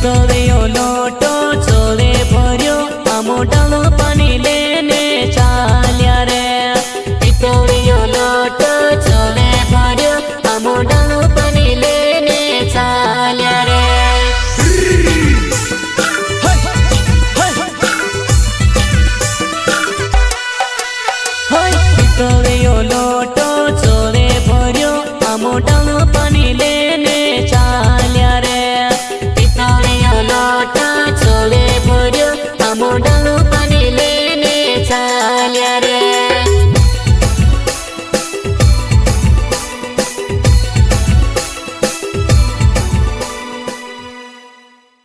પિત્તળિયો લોટો ચોળે ભર્યો આ મોઢાનું પાણી લઈને ચાલ્યા રે પિત્તળિયો લોટો ચોળે ભર્યો આ મોઢાનું પાણી લઈને ચાલ્યા રે પિત્તળિયો લોટો ચોળે ભર્યો આ મોઢાનું પાણી લઈને ચાલ્યા રે પિત્તળિયો લોટો ચોળે ભર્યો આ